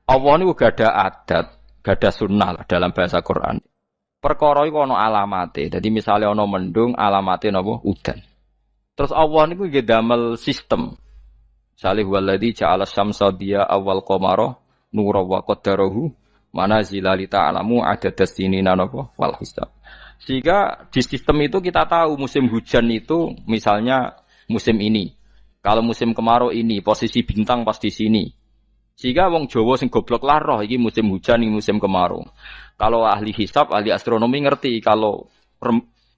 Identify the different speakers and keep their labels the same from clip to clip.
Speaker 1: Allah niku gak ada adat, gak ada sunnah lah dalam bahasa Quran. Perkara iku ana alamate. Dadi misale ana mendung, alamate napa? Udan. Terus Allah niku nggih damel sistem. Misale huwallazi ja'ala syamsa diya awal qamara nura wa qaddarahu manazila li ta'lamu adadas sinina napa wal hisab. Sehingga di sistem itu kita tahu musim hujan itu misalnya musim ini. Kalau musim kemarau ini posisi bintang pas di sini. Sehingga wong Jawa sing goblok lah roh iki musim hujan iki musim kemarau. Kalau ahli hisab, ahli astronomi ngerti kalau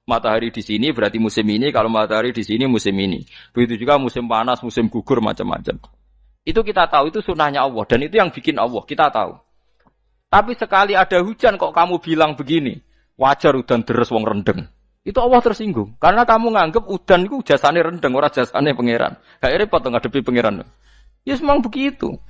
Speaker 1: matahari di sini berarti musim ini, kalau matahari di sini musim ini. Begitu juga musim panas, musim gugur macam-macam. Itu kita tahu, itu sunnahnya Allah dan itu yang bikin Allah, kita tahu. Tapi sekali ada hujan kok kamu bilang begini, wajar udan deres wong rendeng. Itu Allah tersinggung karena kamu nganggep udan itu jasane rendeng, ora jasane pangeran. Gak repot ngadepi pangeran. Ya memang begitu.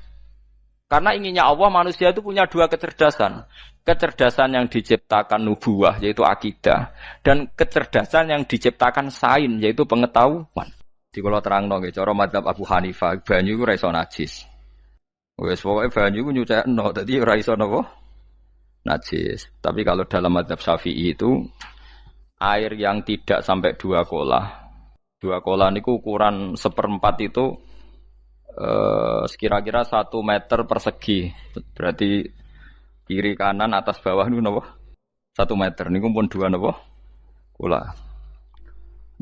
Speaker 1: Karena inginnya Allah manusia itu punya dua kecerdasan. Kecerdasan yang diciptakan nubuwah yaitu akidah dan kecerdasan yang diciptakan sains yaitu pengetahuan. Di kula terangno nggih cara mazhab Abu Hanifah banyu iku ora iso najis. Wis pokoke banyu iku nyucekno dadi ora iso napa? Najis. Tapi kalau dalam mazhab Syafi'i itu air yang tidak sampai 2 kolah. 2 kolah niku ukuran 1/4 itu sekira-kira 1 meter persegi. Berarti kiri kanan atas bawah niku napa? 1 meter niku pun 2 napa? Kula.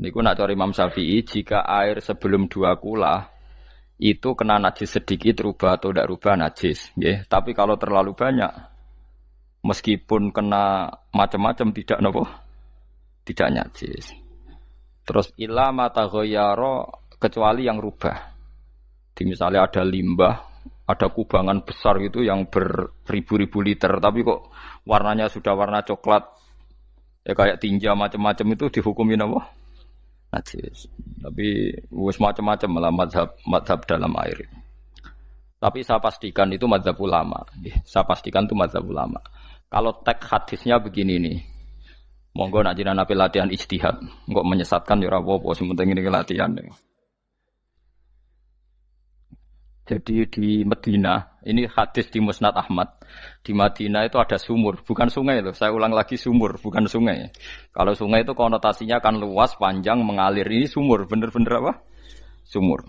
Speaker 1: Niku nak cari Imam Syafi'i jika air sebelum 2 kula itu kena najis sedikit rubah atau tidak rubah najis, nggih. Tapi kalau terlalu banyak meskipun kena macam-macam tidak napa? Tidak najis. Terus ila mata ghayyara kecuali yang rubah. Di misalnya ada limbah, ada kubangan besar itu yang beribu-ribu liter, tapi kok warnanya sudah warna coklat, ya kayak tinja macam-macam itu dihukumin apa? Najis. Tapi wis macam-macam malah mazhab dalam air. Tapi saya pastikan itu mazhab ulama. Saya pastikan itu mazhab ulama. Kalau teks hadisnya begini nih, monggo nak jinan api latihan ijtihad, kok menyesatkan ya ora apa-apa, sing penting ini latihan. Jadi di Medina, ini hadis di Musnad Ahmad. Di Madinah itu ada sumur, bukan sungai loh. Saya ulang lagi sumur, bukan sungai. Kalau sungai itu konotasinya kan luas, panjang, mengalir. Ini sumur, bener-bener apa? Sumur.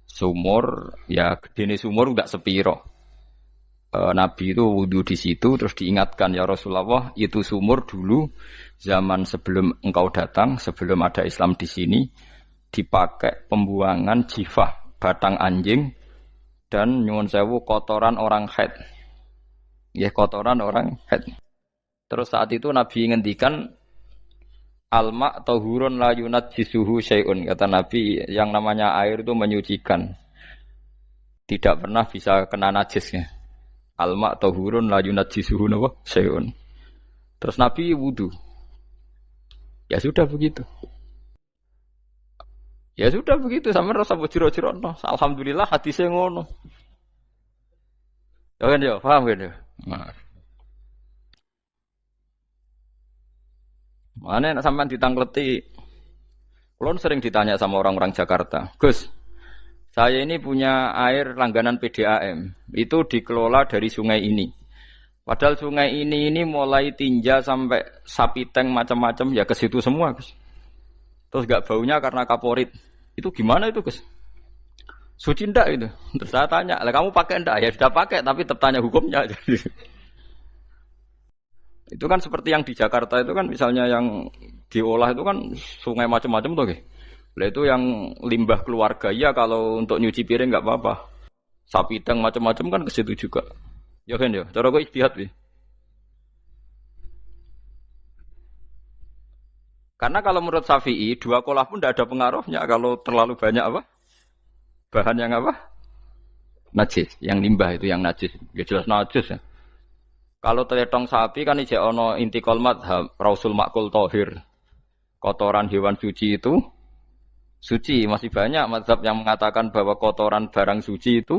Speaker 1: Sumur, ya gede sumur enggak sepiro. Nabi itu wudu di situ, terus diingatkan ya Rasulullah, itu sumur dulu zaman sebelum engkau datang, sebelum ada Islam di sini, dipakai pembuangan jifah. Batang anjing dan nyuwun sewu kotoran orang haid. Ya kotoran orang haid. Terus saat itu Nabi ngendikan alma tahurun la yunajjisuhu syai'un. Kata Nabi yang namanya air itu menyucikan. Tidak pernah bisa kena najisnya. Alma tahurun la yunajjisuhu syai'un. Terus Nabi wudu. Ya sudah begitu. Ya sudah begitu sampe rasa bojiro-jiro no. Alhamdulillah hadise ngono. Ya kan ya, paham kan ya? Nah. Mana sampean ditangkleti. Kulon sering ditanya sama orang-orang Jakarta, "Gus, saya ini punya air langganan PDAM. Itu dikelola dari sungai ini. Padahal sungai ini mulai tinja sampai sapi tank macam-macam ya ke situ semua, Gus. Terus gak baunya karena kaporit. Itu gimana itu, Gus? Suci ndak itu? Terus saya tanya, lah kamu pakai ndak? Ya sudah pakai, tapi tetap tanya hukumnya. Itu kan seperti yang di Jakarta itu kan misalnya yang diolah itu kan sungai macam-macam tuh, Gus. Lah itu yang limbah keluarga ya kalau untuk nyuci piring nggak apa-apa. Sapi tank macam-macam kan ke situ juga. Ya kan ya, cara gue ijtihad nih. Karena kalau menurut Syafi'i, 2 kolah pun tidak ada pengaruhnya kalau terlalu banyak apa? Bahan yang apa? Najis, yang limbah itu yang najis. Ya jelas najis ya. Kalau teletong sapi kan ijek ono intikal madhab, rausul makul tohir. Kotoran hewan suci itu suci. Masih banyak madhab yang mengatakan bahwa kotoran barang suci itu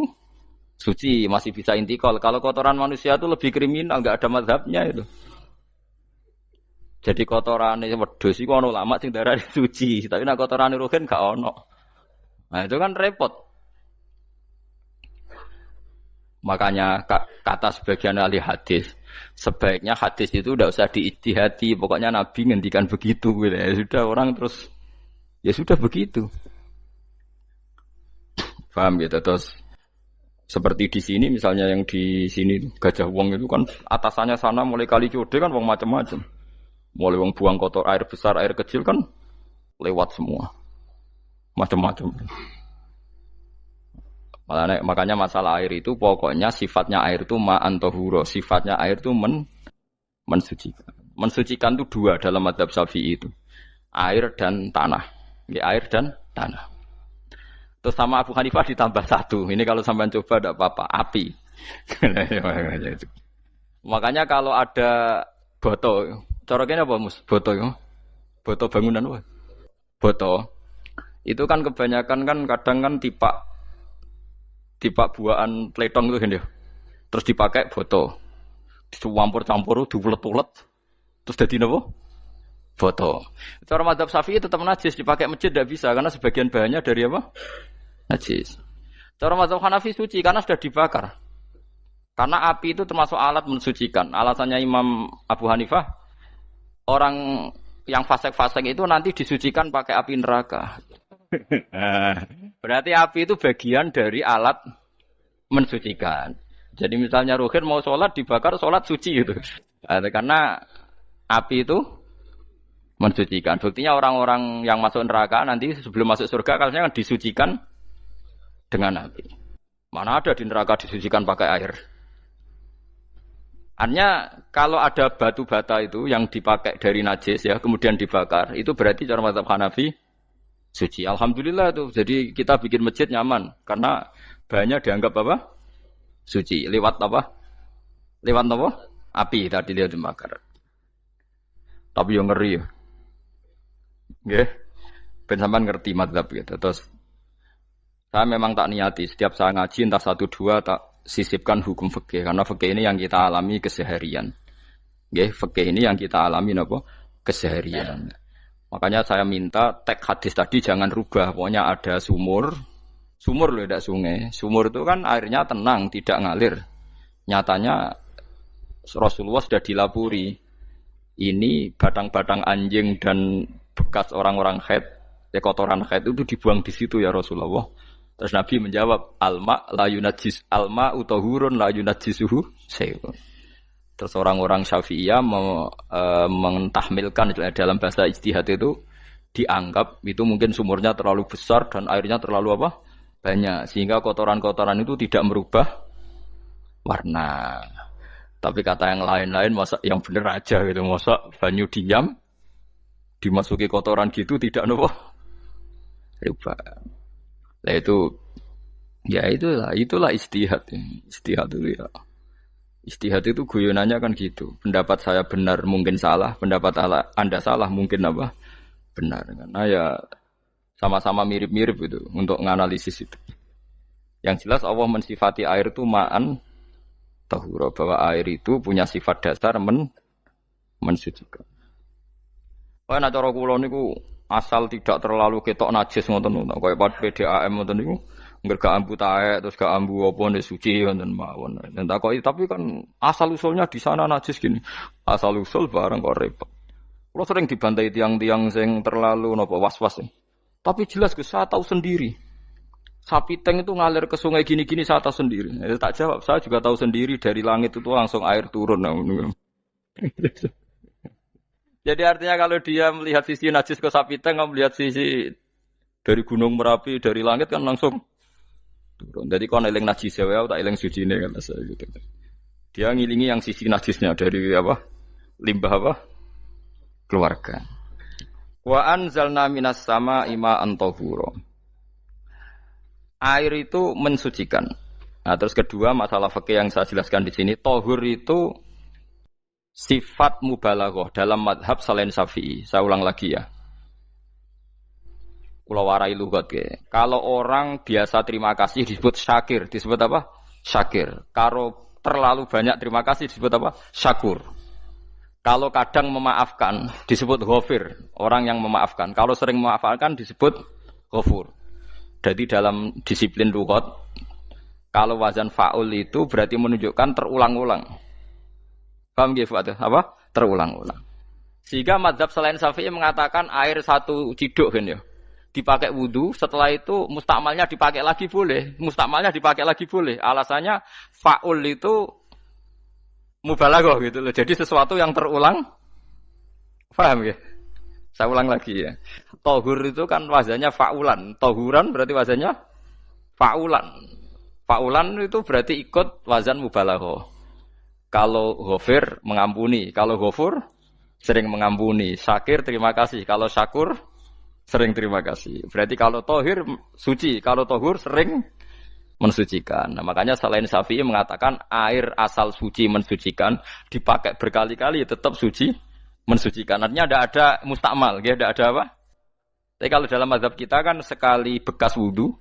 Speaker 1: suci, masih bisa intikal. Kalau kotoran manusia itu lebih kriminal, nggak ada madhabnya itu. Jadi kotorane wedhus iku ana ulama sing darani suci, tapi nek kotorane ruhin gak ono. Nah, itu kan repot. Makanya kata sebagian ahli hadis, sebaiknya hadis itu tidak usah diijtihadi, pokoknya Nabi ngendikan begitu gitu. Ya sudah orang terus ya sudah begitu. Paham gitu terus seperti di sini misalnya yang di sini Gajah Wong itu kan atasannya sana mulai kali Code kan wong macam-macam. Mulai wong buang kotor air besar, air kecil kan lewat semua. Macam-macam. Makanya masalah air itu pokoknya sifatnya air itu ma'an tahuro, sifatnya air itu mensucikan. Mensucikan itu dua dalam mazhab Syafi'i itu. Air dan tanah. Ya, air dan tanah. Terus sama Abu Hanifah ditambah satu. Ini kalau sampai coba tidak apa-apa, api. Makanya kalau ada boto, coroknya apa mus? Boto ya? Boto bangunan apa? Boto. Itu kan kebanyakan kan kadang kan tipak buahan pletong itu kan ya. Terus dipakai boto. Dicampur-campur, diulet-ulet. Terus jadi apa? Boto. Cara mazhab Syafi'i tetap najis, dipakai masjid tidak bisa karena sebagian bahannya dari apa? Najis. Cara mazhab Hanafi suci karena sudah dibakar. Karena api itu termasuk alat mensucikan. Alasannya Imam Abu Hanifah, orang yang fasik-fasik itu nanti disucikan pakai api neraka. Berarti api itu bagian dari alat mensucikan. Jadi misalnya Ruhin mau sholat dibakar, sholat suci itu. Karena api itu mensucikan. Buktinya orang-orang yang masuk neraka nanti sebelum masuk surga kalanya kan disucikan dengan api. Mana ada di neraka disucikan pakai air. Artinya kalau ada batu bata itu yang dipakai dari najis ya kemudian dibakar itu berarti cara mazhab Hanafi suci. Alhamdulillah tuh. Jadi kita bikin masjid nyaman karena bahannya dianggap apa? Suci. Lewat apa? Lewat apa? Api tadi dia dibakar. Tapi yang ngeri ya. Nggih. Ben sampean ngerti mazhab gitu. Terus saya memang tak niati setiap saya ngaji entah 1 2 tak sisipkan hukum fikih karena fikih ini yang kita alami keseharian. Nggih, fikih ini yang kita alami napa? Keseharian. Makanya saya minta teks hadis tadi jangan rubah. Pokoknya ada sumur loh tidak sungai. Sumur itu kan airnya tenang, tidak ngalir. Nyatanya Rasulullah sudah dilapuri. Ini batang-batang anjing dan bekas orang-orang haid, kotoran haid itu dibuang di situ ya Rasulullah. Terus Nabi menjawab, alma utahurun la yunajjisuhu syai'un. Terus orang-orang Syafi'iyah mentahmilkan dalam bahasa ijtihad itu dianggap itu mungkin sumurnya terlalu besar dan airnya terlalu apa? Banyak sehingga kotoran-kotoran itu tidak merubah warna. Tapi kata yang lain-lain masa yang benar aja gitu, masa banyu diam dimasuki kotoran gitu tidak nopo rubah. Nah itu ya itulah ijtihad. Ijtihad itu ya. Ijtihad itu guyonannya kan gitu. Pendapat saya benar mungkin salah, pendapat Anda salah mungkin apa? Benar. Karena ya sama-sama mirip-mirip itu untuk menganalisis itu. Yang jelas Allah mensifati air itu ma'an tahura, bahwa air itu punya sifat dasar mensucikan. Wah, nek cara kula niku asal tidak terlalu ketok najis ngoten niku. Kaya PDAM ngoten niku, ngger gak ambu taek terus gak ambu apa nek suci ngoten mawon. Dan takoki tapi kan asal usulnya di sana najis gini. Asal usul bareng kok repot. Kula sering dibantai tiang-tiang sing terlalu napa was-was. Tapi jelas saya tahu sendiri. Sapi teng itu ngalir ke sungai gini-gini saya tahu sendiri. Tak jawab, saya juga tahu sendiri dari langit itu langsung air turun. Jadi artinya kalau dia melihat sisi najis ke sapi teng, melihat sisi dari gunung Merapi, dari langit kan langsung turun. Jadi kalau eling najis ya, tak eling suci ini kan saya gitu. Dia ngilingi yang sisi najisnya dari apa? Limbah apa? Keluarga. Wa anzalna minas sama ima antahuro. Air itu mensucikan. Nah, terus kedua masalah fikih yang saya jelaskan di sini, tahur itu sifat mubalaghah dalam madhab selain Syafi'i. Saya ulang lagi ya. Kula warai lugat ke. Kalau orang biasa terima kasih disebut syakir, disebut apa? Syakir. Kalau terlalu banyak terima kasih disebut apa? Syakur. Kalau kadang memaafkan disebut ghafir, orang yang memaafkan. Kalau sering memaafkan disebut ghafur. Jadi dalam disiplin lughat, Kalau wazan fa'ul itu berarti menunjukkan terulang-ulang. Paham nggih, Pak? Apa? Terulang-ulang. Sehingga mazhab selain Syafi'i mengatakan air satu ciduk kan ya. Dipakai wudu, setelah itu mustakmalnya dipakai lagi boleh. Mustakmalnya dipakai lagi boleh. Alasannya fa'ul itu mubalaghah gitu loh. Jadi sesuatu yang terulang. Paham ya? Saya ulang lagi ya. Tohur itu kan wazannya fa'ulan. Tohuran berarti wazannya fa'ulan. Fa'ulan itu berarti ikut wazan mubalaghah. Kalau ghafir mengampuni, kalau ghafur sering mengampuni. Syakir terima kasih, kalau syakur sering terima kasih. Berarti kalau tohir suci, kalau tohur sering mensucikan. Nah, makanya selain Syafi'i mengatakan air asal suci mensucikan dipakai berkali-kali tetap suci mensucikan. Artinya ada mustakmal, ya, ada apa? Tapi kalau dalam mazhab kita kan sekali bekas wudu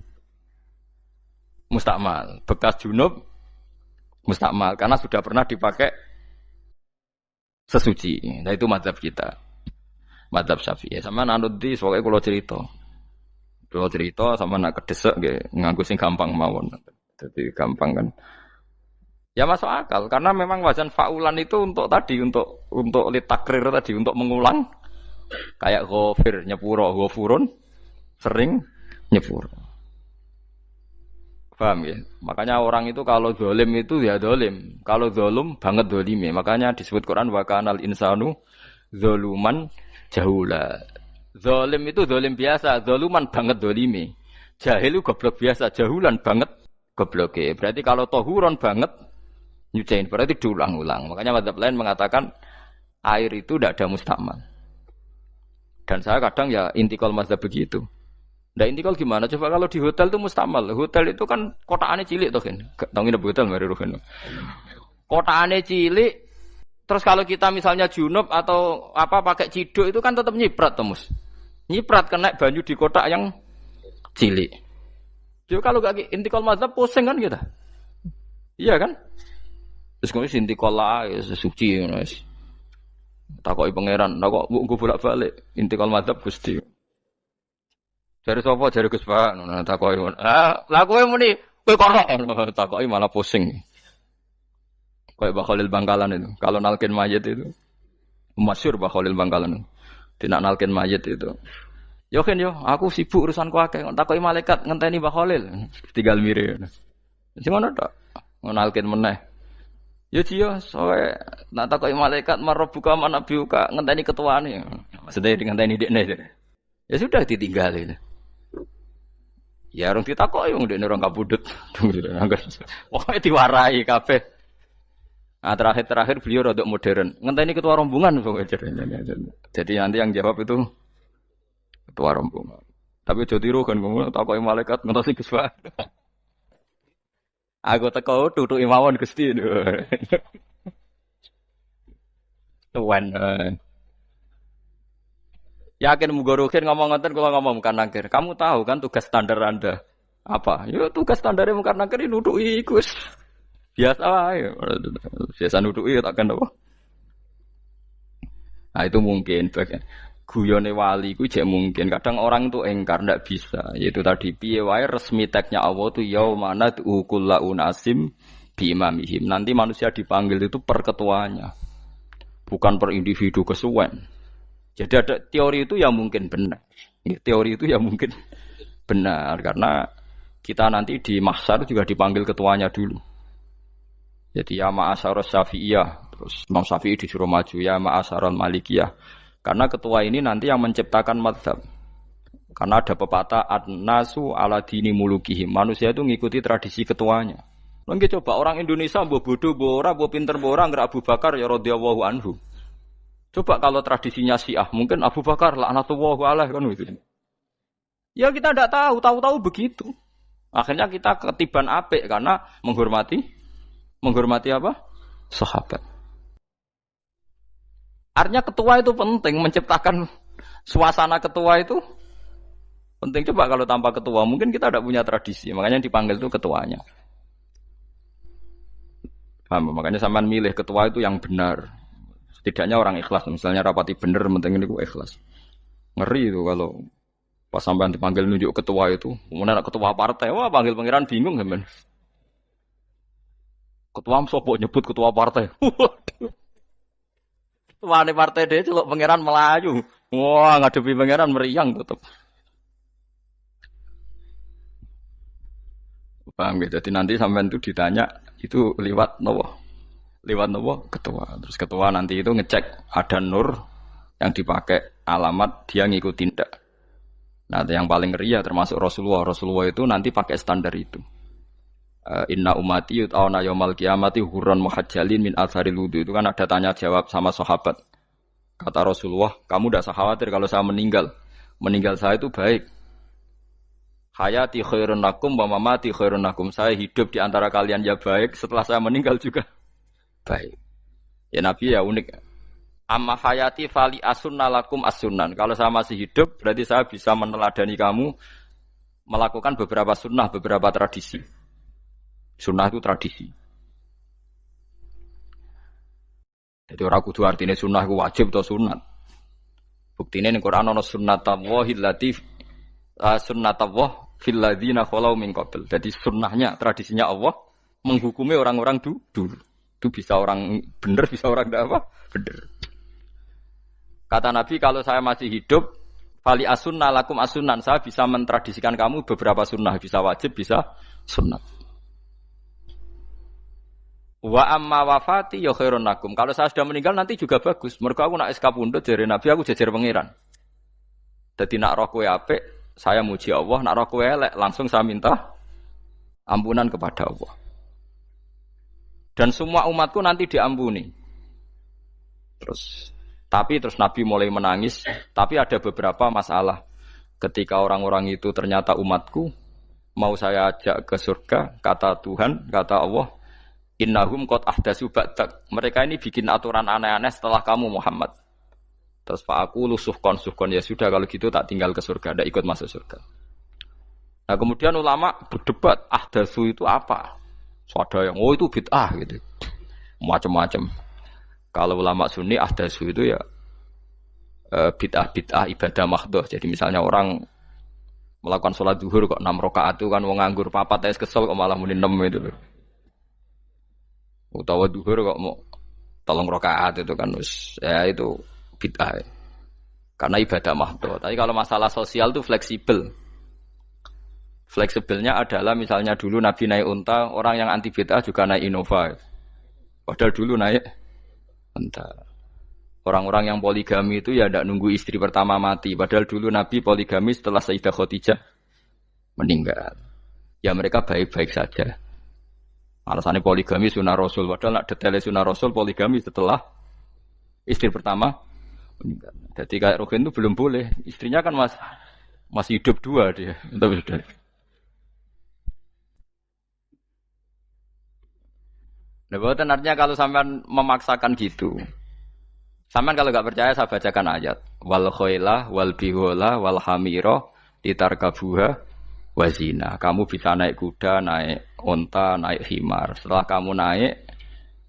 Speaker 1: mustakmal, bekas junub mustakmal karena sudah pernah dipakai sesuci. Nah itu mazhab kita, mazhab Syafi'i. Sama anut di soalnya kalau cerita sama nak kedesek nganggo sing gampang mawon. Jadi gampang kan. Ya masuk akal karena memang wazan fa'ulan itu untuk tadi untuk litakrir tadi untuk mengulang kayak ghafir nyepuro ghafurun sering nyepuro. Paham ya? Makanya orang itu kalau zalim itu ya zalim. Kalau zalum banget zalime. Makanya disebut Quran wa kanal insanu zaluman jahula. Zalim itu zalim biasa, zaluman banget zalime. Jahil itu goblok biasa, jahulan banget gobloke. Berarti kalau tohuron banget nyuciin berarti diulang-ulang. Makanya mazhab lain mengatakan air itu tidak ada mustakmal. Dan saya kadang ya intikal mazhab begitu. Nah intikal gimana? Coba kalau di hotel itu mustakmal. Hotel itu kan kotaannya cilik toh kan. Tahu nggak hotel mari rohen. Kotaannya cilik. Terus kalau kita misalnya junub atau apa pakai ciduk itu kan tetap nyiprat toh mus. Nyiprat kena banyu di kotak yang cilik. Jadi kalau gak intikal mazhab pusing kan kita. Iya kan? Terus kemudian intikal lah suci guys. Takoki pangeran, kok gue bolak-balik intikal mazhab Gusti. Jare sapa jare Gus Pak ngono takoki. Lah kowe muni kowe kok takoki malah pusing. Kayak Mbah Khalil Bangkalan itu. Kalau nalkin mayit itu masyhur Mbah Khalil Bangkalan. Tidak nalkin mayit itu. Yo kan yo, aku sibuk urusanku akeh. Takoki malaikat ngenteni Mbah Khalil. Tinggal mire. Sing ngono tok. Nalkin meneh. Ya jiyo, soalnya nak takoki malaikat marabbuka manabiuka ngenteni ketuane. Maksudnya ngenteni dekne. Ya sudah ditinggalin. Ya orang ditakoki wong dekne orang kabudut. Pokoke diwarai kabeh. Nah, terakhir beliau rodok modern. Ngenteni ketua rombongan pokoke. Jadi nanti yang jawab itu ketua rombongan. Tapi aja tiru kan ngomong takoki malaikat ngentosi Gus Pak. Aku teko tutuki mawon Gusti. Tuan. Yakin mugorokin ngomong ngoten kula ngomong kan nakir. Kamu tahu kan tugas standar Anda apa? Ya tugas standarnya mungkar nakir nutuki Gus. Biasa wae. Biasa nutuki takkan apa? Nah itu mungkin bagian guyone wali ku jek mungkin. Kadang orang itu engkar ndak bisa. Yaitu tadi piye wae resmi teknya Allah tu yaumana kullu unasim bi imamihim. Nanti manusia dipanggil itu per ketuanya. Bukan per individu kesuwen. Jadi ada teori itu yang mungkin benar. Teori itu yang mungkin benar karena kita nanti di mahsyar juga dipanggil ketuanya dulu. Jadi ya ma'asyarus syafi'iyah, terus Imam Syafi'i disuruh maju ya ma'asyarul malikiyah. Karena ketua ini nanti yang menciptakan mazhab. Karena ada pepatah an-nasu ala dini mulukihim. Manusia itu ngikuti tradisi ketuanya. Mungkin coba orang Indonesia mbok bodoh, mbok ora, mbok pinter, mbok ora ngger Abu Bakar ya radhiyallahu anhu. Coba kalau tradisinya Syiah, mungkin Abu Bakar laknatullah alaih kan gitu. Ya kita tidak tahu begitu. Akhirnya kita ketiban apik karena menghormati apa? Sahabat. Artinya ketua itu penting, menciptakan suasana ketua itu penting. Coba kalau tanpa ketua, mungkin kita tidak punya tradisi. Makanya dipanggil itu ketuanya. Paham? Makanya sampean milih ketua itu yang benar. Setidaknya orang ikhlas, misalnya rapati bener, penting ini ikhlas. Ngeri itu kalau pas sampean dipanggil nunjuk ketua itu, kemudian ketua partai, wah panggil pangeran bingung kan. Ketua sopo nyebut ketua partai. Waduh. Ketua partai dia celuk pangeran Melayu. Wah, ngadepi pangeran meriang tetep. Paham gitu. Jadi nanti sampean itu ditanya itu lewat nopo? Lewat nopo? Ketua. Terus ketua nanti itu ngecek ada nur yang dipakai alamat dia ngikutin ndak. Nah, yang paling ngeri ya termasuk Rasulullah. Rasulullah itu nanti pakai standar itu. Inna umati yut'auna yaumal qiyamati hurran muhajjalin min atharil wudu. Itu kan ada tanya jawab sama sahabat. Kata Rasulullah, kamu tidak usah khawatir kalau saya meninggal. Meninggal saya itu baik. Hayati khairun lakum wa mamati khairun lakum. Saya hidup di antara kalian ya baik, setelah saya meninggal juga baik. Ya Nabi ya unik. Amma hayati fali asunna lakum as-sunan. Kalau saya masih hidup, berarti saya bisa meneladani kamu melakukan beberapa sunnah, beberapa tradisi. Sunnah itu tradisi. Jadi orang kudu artinya sunnah itu wajib atau sunat. Buktinya di Quran ada sunnatallahil latif sunnatullah fil ladzina khalau min qabl. Jadi sunnahnya, tradisinya Allah menghukumi orang-orang dulu. Itu bisa orang benar, bisa orang tidak apa? Benar. Kata Nabi, kalau saya masih hidup, fali asunna lakum asunan, saya bisa mentradisikan kamu beberapa sunnah, bisa wajib, bisa sunnat. Wa amma wafati ya khairun lakum. Kalau saya sudah meninggal nanti juga bagus. Mergo aku nak SK pundhut jare Nabi aku jejer pangeran. Dadi nak roh kowe apik, saya muji Allah, nak roh kowe elek langsung saya minta ampunan kepada Allah. Dan semua umatku nanti diampuni. Terus Nabi mulai menangis, tapi ada beberapa masalah. Ketika orang-orang itu ternyata umatku, mau saya ajak ke surga, kata Tuhan, kata Allah, innahum qad ahdatsu ba'dak. Mereka ini bikin aturan aneh-aneh setelah kamu Muhammad. Terus Pak aku suhkon ya sudah kalau gitu tak tinggal ke surga, tidak ikut masuk surga. Nah kemudian ulama berdebat ahdatsu itu apa? So, ada yang itu bid'ah gitu. Macam-macam. Kalau ulama Sunni ahdatsu itu ya bid'ah ibadah mahdhah. Jadi misalnya orang melakukan sholat zuhur kok 6 rakaat itu kan wong nganggur papat wis kesel kok malah muni 6 itu. Utawa duhur kok mau 3 rakaat itu kan ya itu bid'ah. Karena ibadah mahdhah. Tapi kalau masalah sosial itu fleksibel. Fleksibelnya adalah misalnya dulu Nabi naik unta, orang yang anti bid'ah juga naik Innova. Padahal dulu naik unta. Orang-orang yang poligami itu ya tidak nunggu istri pertama mati. Padahal dulu Nabi poligami setelah Sayyidah Khadijah meninggal. Ya mereka baik-baik saja. Alasannya poligami sunnah Rasul. Padahal nak detailnya sunnah Rasul poligami setelah istri pertama meninggal. Jadi kayak Ruhin itu belum boleh. Istrinya kan masih hidup 2 dia. Tapi sudah. Nah, bukan artinya kalau sampean memaksakan gitu. Sampean kalau enggak percaya saya bacakan ayat. Wal khailah wal bihola wal hamira litarkabuha wazina. Kamu bisa naik kuda, naik unta, naik himar. Setelah kamu naik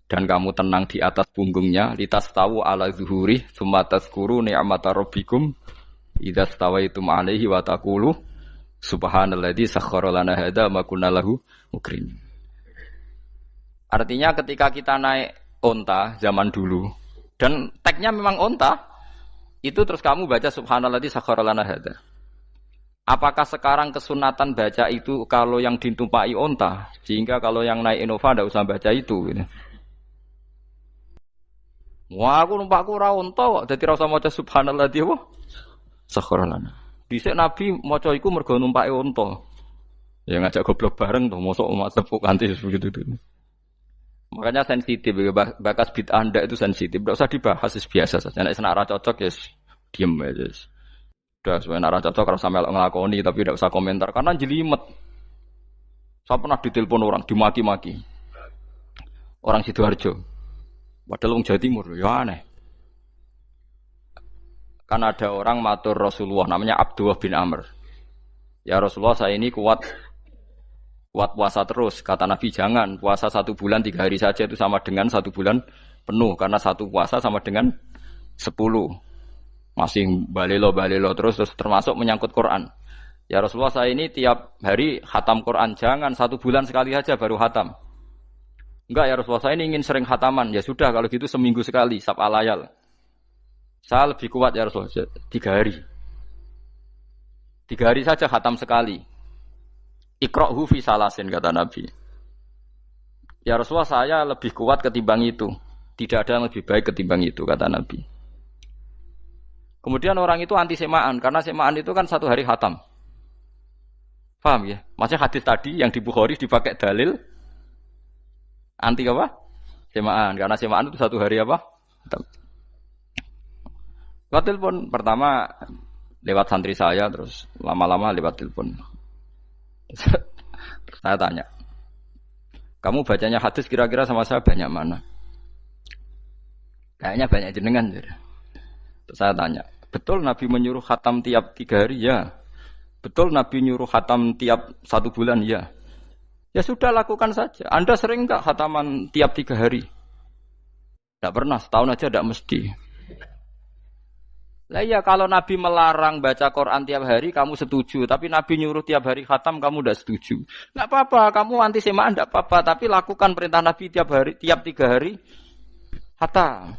Speaker 1: dan kamu tenang di atas punggungnya, litas tahu ala zuhuri, summa tazkuru ni'mata rabbikum idza stawaitum alaihi wa taqulu subhanalladzi sakhkhara lana hadza ma kunna lahu mukrin. Artinya ketika kita naik unta zaman dulu dan tagnya memang unta, itu terus kamu baca subhanalladzi sakhkhara lana hadza. Apakah sekarang kesunatan baca itu kalau yang ditumpai unta, sehingga kalau yang naik Innova tidak usah baca itu? Gitu. Wah, aku numpakku ora unta kok, dadi ora usah maca subhanalladzi wa sakhkhara lana. Dhisik Nabi maca iku mergo numpake unta. Ya ngajak goblok bareng to, mosok tepuk kanthi begitu itu. Makanya sensitif, bakas bid'ah Anda itu sensitif. Tidak usah dibahas, biasa saja. Nek senak ra cocok ya diem aja. Sudah, sebenarnya ra cocok kalau sampai ngelakoni tapi tidak usah komentar karena jelimet. Saya pernah ditelepon orang, dimaki-maki. Orang Sidoarjo. Padahal wong Jawa Timur, ya aneh. Kan ada orang matur Rasulullah namanya Abdullah bin Amr. Ya Rasulullah saya ini kuat puasa terus. Kata Nabi jangan puasa 1 bulan 3 hari saja itu sama dengan 1 bulan penuh. Karena 1 puasa sama dengan 10. Masih balelo terus termasuk menyangkut Quran. Ya Rasulullah saya ini tiap hari khatam Quran. Jangan 1 bulan sekali saja baru khatam. Enggak ya Rasulullah, saya ini ingin sering khataman. Ya sudah kalau gitu seminggu sekali, sab'a layal. Saya lebih kuat ya Rasulullah, 3 hari. 3 hari saja khatam sekali. Iqra'hu fi salasin kata Nabi. Ya Rasulullah saya lebih kuat ketimbang itu. Tidak ada yang lebih baik ketimbang itu kata Nabi. Kemudian orang itu anti semaan karena semaan itu kan 1 hari khatam. Paham ya? Maksudnya hadis tadi yang di Bukhari dipakai dalil anti apa? Semaan karena semaan itu 1 hari apa? Khatam. Lewat telepon pertama lewat santri saya terus lama-lama lewat telepon. Saya tanya, kamu bacanya hadis kira-kira sama saya banyak mana? Kayaknya banyak jenengan. Terus saya tanya, betul Nabi menyuruh khatam tiap 3 hari? Ya. Betul Nabi nyuruh khatam tiap 1 bulan? Ya. Ya sudah lakukan saja. Anda sering enggak khataman tiap 3 hari? Tidak pernah, setahun aja tidak mesti. Lah iya kalau Nabi melarang baca Quran tiap hari kamu setuju, tapi Nabi nyuruh tiap hari khatam kamu tidak setuju. Enggak apa-apa, kamu anti semaan enggak apa-apa, tapi lakukan perintah Nabi tiap 3 hari khatam.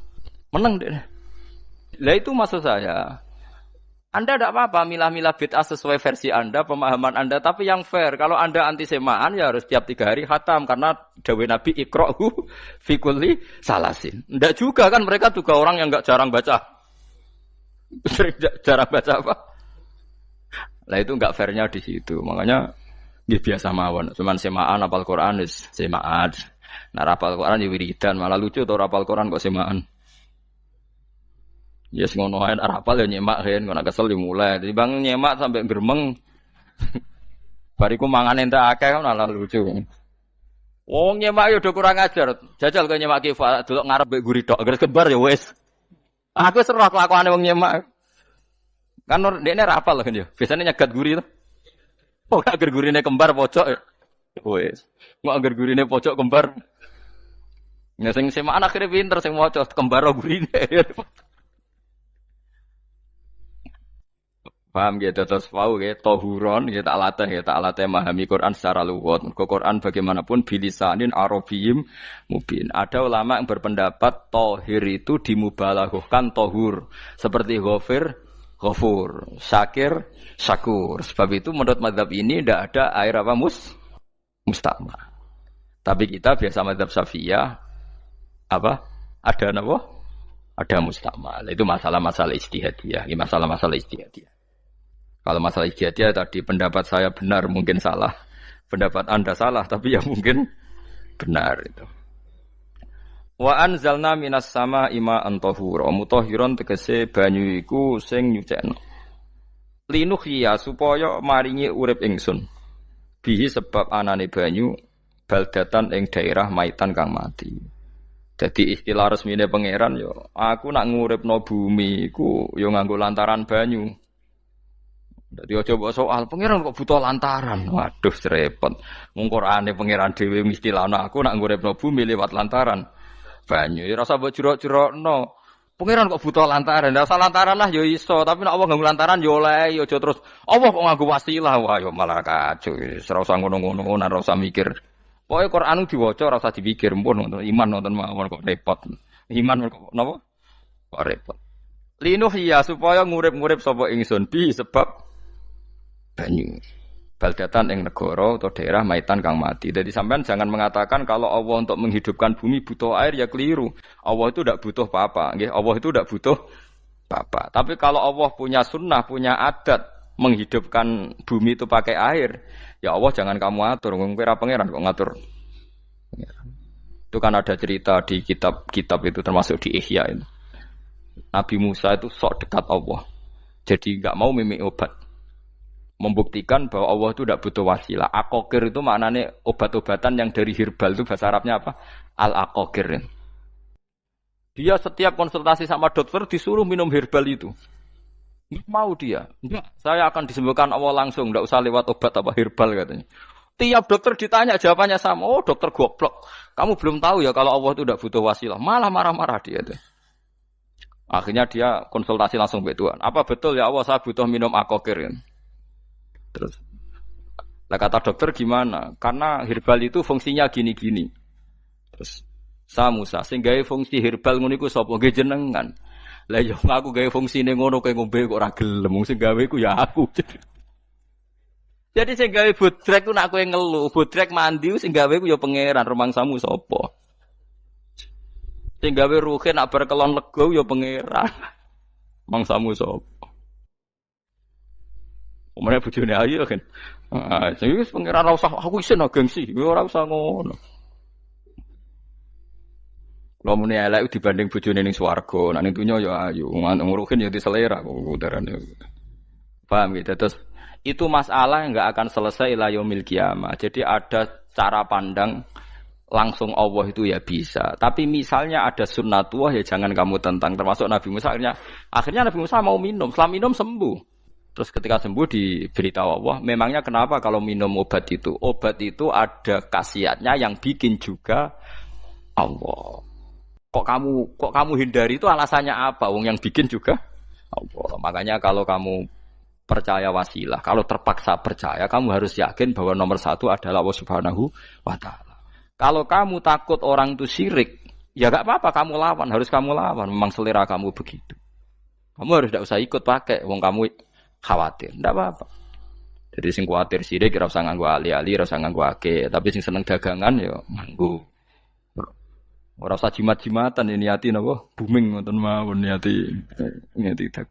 Speaker 1: Menang deh. Lah itu maksud saya. Anda tidak apa-apa milah-milah bid'ah sesuai versi Anda, pemahaman Anda, tapi yang fair. Kalau Anda anti semaan ya harus tiap 3 hari khatam karena dawuh Nabi iqra'hu fi kulli salasin. Enggak juga kan mereka juga orang yang enggak jarang baca. Jarang baca apa? Lah itu enggak fairnya di situ. Makanya dia biasa mawon. Cuman semaan apal Quran wis semaan. Nah apal Quran ya wiridan, malah lucu to apal Quran kok semaan. Ya yes, ngono ae apal ya nyemak kan, kok kesel dimulai. Jadi bang nyemak sampai gremeng. Bariku mangan entek akeh kan malah lucu. Wong nyemak yo do kurang ajar. Jajal kok nyemak ki delok ngarep mbek guri tok, agar kebar ya wis. Aku seru kelakuane wong nyemak. Kan dekne ra apal kan ya. Biasane nyegat guri to. Oh, agar gurine kembar pojok ya. Wis. Mau agar gurine pojok kembar. Ya sing semaan akhire pinter sing maca kembar gurine. Paham gitu terus pau gitu tohuron gitu tak latih memahami Quran secara luwet. Quran bagaimanapun bilisanin arabiyyin mubin. Ada ulama yang berpendapat tohir itu dimubalaghahkan tohur seperti ghafir, ghafur, syakir, syakur. Sebab itu menurut mazhab ini tidak ada air apa musta'mal. Tapi kita biasa mazhab Syafi'iyah apa? Ada apa? Ada musta'mal. Itu masalah-masalah ijtihadiyah, masalah-masalah ijtihadiyah. Kalau masalah ijtihadiyah tadi pendapat saya benar mungkin salah, pendapat Anda salah tapi ya mungkin benar itu. Wa anzalna minas sama ma'an tahura mutahhiran tegese banyu iku sing nyucekno. Linuhya supaya maringi urip ingsun. Bihi sebab anane banyu baldatan ing daerah maitan kang mati. Jadi istilah resmine pangeran yo aku nak nguripno bumi iku yo nganggo lantaran banyu. Dadi aja mbok soal pangeran kok butuh lantaran. Waduh repot. Wong Qur'ane pangeran dhewe istilahno aku nak nguripno bumi lewat lantaran banyu. Ya rasa mbok jurok-jurokno. Pangeran kok butuh lantaran. Lah lantaran lah ya iso, tapi nek Allah nganggo lantaran ya oleh ya aja terus Allah kok nganggo wasilah. Wah ya malah kacau. Ora usah ngono-ngono, ora usah mikir. Pokoke Qur'an diwaca ora usah dipikir, mpun iman nonton mawon kok repot. Iman kok napa? Kok repot. Linuh ya supaya ngurip-ngurip sapa ingsun bi sebab banyu. Baldatan ing negara atau daerah maitan kang mati. Jadi sampean jangan mengatakan kalau Allah untuk menghidupkan bumi butuh air ya keliru. Allah itu tidak butuh apa-apa, nggih. Allah itu tidak butuh apa-apa. Tapi kalau Allah punya sunnah, punya adat menghidupkan bumi itu pakai air, ya Allah jangan kamu atur. Wong kira pangeran kok ngatur. Itu kan ada cerita di kitab-kitab itu termasuk di Ihya itu. Nabi Musa itu sok dekat Allah. Jadi enggak mau mimik obat. Membuktikan bahwa Allah itu tidak butuh wasilah. Aqaqir itu maknanya obat-obatan yang dari herbal itu bahasa Arabnya apa? Al-aqaqir. Dia setiap konsultasi sama dokter disuruh minum herbal itu. Enggak mau dia. Enggak, saya akan disembuhkan Allah langsung, enggak usah lewat obat apa herbal katanya. Tiap dokter ditanya jawabannya sama. Oh, dokter goblok. Kamu belum tahu ya kalau Allah itu tidak butuh wasilah. Malah marah-marah dia tuh. Akhirnya dia konsultasi langsung ke Tuhan. Apa betul ya Allah saya butuh minum aqaqir? Terus, lah kata dokter gimana? Karena herbal itu fungsinya gini-gini. Terus Sa Musa sing gawe fungsi herbal ngono iku sapa nggih jenengan. Lah yo aku gawe fungsine ngono kowe ngombe kok ora gelem, sing gawe ku ya aku. Jadi sing gawe bodrek ku nak kowe ngeluh, bodrek mandi sing gawe ku ya pangeran, rumangsamu sapa? Sing gawe ruhe nak berkelon lego ya pangeran. Mangsamu sapa? Omane bojone ayu kan. Ah, sing wis pangeran ora usah aku isin gengsi, ora usah ngono. Kalau muni elek dibanding bojone ning swarga, nek ning donya ya ayu, nguruhin ya diselera kok udarane. Paham gitu. Terus itu masalah yang enggak akan selesai ila yaumil qiyamah. Jadi ada cara pandang langsung Allah itu ya bisa. Tapi misalnya ada sunnatullah ya jangan kamu tentang. Termasuk Nabi Musa akhirnya Nabi Musa mau minum, setelah minum sembuh. Terus ketika sembuh diberitahu Allah, memangnya kenapa kalau minum obat itu? Obat itu ada khasiatnya yang bikin juga Allah. Kok kamu hindari itu alasannya apa? Wong yang bikin juga Allah. Makanya kalau kamu percaya wasilah, kalau terpaksa percaya, kamu harus yakin bahwa nomor satu adalah Allah Subhanahu wa Ta'ala. Kalau kamu takut orang itu syirik, ya gak apa-apa, kamu lawan, harus kamu lawan. Memang selera kamu begitu. Kamu harus tidak usah ikut pakai, wong kamu khawatir, tidak apa-apa. Jadi sing khawatir syirik, ora usah nganggo ali-ali, ora usah nganggo ake, tapi sing seneng dagangan ya nganggo. Ora usah jimat-jimatan ini niati napa booming ngoten mawon niati tak.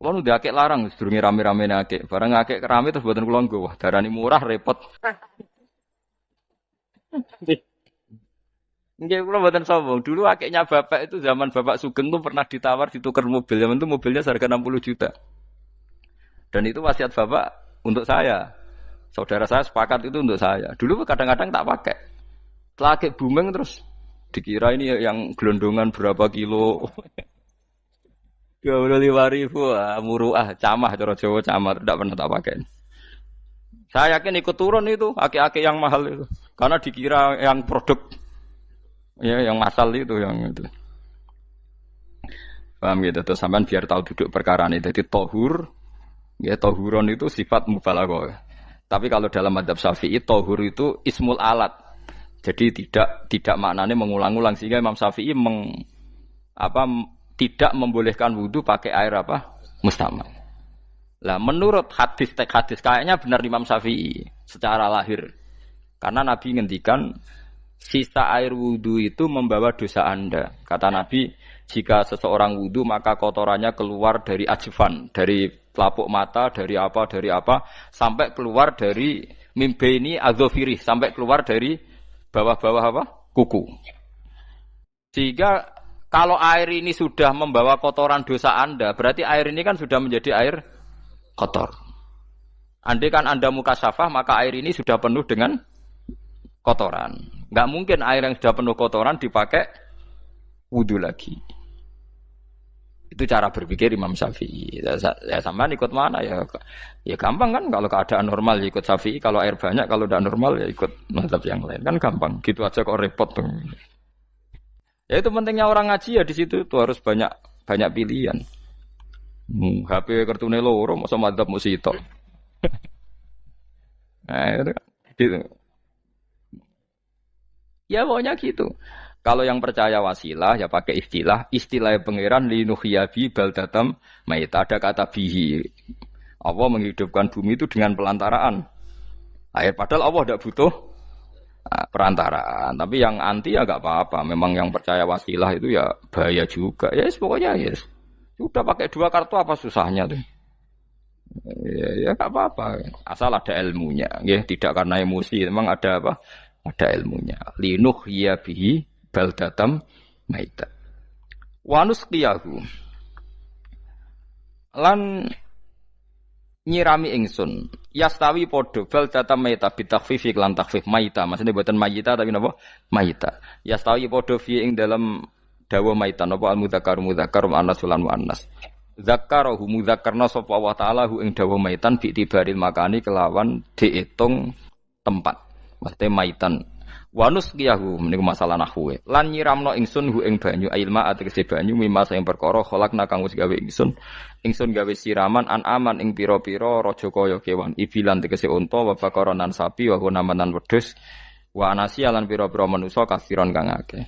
Speaker 1: Kulo nu diakek larang sedurunge rame-rame akek. Barang akek rame terus mboten kula nggo. Wah, darani murah repot. Nggih kula mboten sombong. Dulu akeknya bapak itu zaman Bapak Sugeng tuh pernah ditawar ditukar mobil. Zaman itu mobilnya harga 60 juta. Dan itu wasiat bapak untuk saya. Saudara saya sepakat itu untuk saya. Dulu kadang-kadang tak pakai. Setelah akek booming terus dikira ini yang gelondongan berapa kilo. 25.000 muruah camah cara Jawa camah tidak pernah tak pakai. Saya yakin ikut turun itu aki-aki yang mahal itu karena dikira yang produk ya yang masal itu yang itu. Paham gitu terus sampean biar tahu duduk perkara ini. Jadi tohur ya tohuron itu sifat mubalaghah. Tapi kalau dalam madzhab Syafi'i tohur itu ismul alat. Jadi tidak maknanya mengulang-ulang sehingga Imam Syafi'i tidak membolehkan wudu pakai air mustamal. Lah menurut hadis kayaknya benar Imam Syafi'i secara lahir. Karena Nabi ngendikan sisa air wudu itu membawa dosa Anda. Kata Nabi, jika seseorang wudu maka kotorannya keluar dari ajfan, dari telapuk mata, dari apa sampai keluar dari mimbaini adzofiri, sampai keluar dari bawah-bawah kuku. Sehingga kalau air ini sudah membawa kotoran dosa Anda, berarti air ini kan sudah menjadi air kotor. Andai kan Anda mukasyafah, maka air ini sudah penuh dengan kotoran. Enggak mungkin air yang sudah penuh kotoran dipakai wudu lagi. Itu cara berpikir Imam Syafi'i. Ya sampean ikut mana ya? Ya gampang kan kalau keadaan normal ya ikut Syafi'i, kalau air banyak, kalau tidak normal ya ikut mazhab yang lain. Kan gampang. Gitu aja kok repot tuh. Ya itu pentingnya orang ngaji ya di situ tuh harus banyak pilihan. HP kartune loro masa mazhab mesti itu. Nah, itu kan gitu. Ya pokoknya gitu. Kalau yang percaya wasilah ya pakai istilah pangeran linuhyabi baldatam maita, ada kata bihi. Allah menghidupkan bumi itu dengan pelantaraan air, padahal Allah tidak butuh perantaraan. Tapi yang anti ya enggak apa-apa. Memang yang percaya wasilah itu ya bahaya juga. Ya pokoknya ya sudah pakai dua kartu apa susahnya tuh. Ya enggak apa-apa. Asal ada ilmunya. Ya tidak karena emosi, memang ada apa? Ada ilmunya. Linuhyabi baldatam maita. Wanus qiyahu. Lan nyirami ingsun. Yastawi podo baldatam maita bitakhfif lan takhfif maita. Maksudnya buatan maita tapi napa? Maita. Yastawi podo fi ing dalam dawa maita napa al mudzakkar muannas lan muannas. Zakkarahu mudzakkarna sapa Allah taala hu ing dawa maitan bi tibaril makani kelawan diitung tempat. Maksudnya maitan. Wanus kiyahu meniku masalah nahwu. Lan nyiramno ingsun hu ing banyu ilma ategese banyu mimasa ing perkara kholakna kang wis gawe ingsun gawe siraman an aman ing pira-pira raja kaya kewan ibilan tegese unta wa bakaronan sapi wa namanan wedhus Wa anasi lan pira-pira manusa kafiron kang akeh.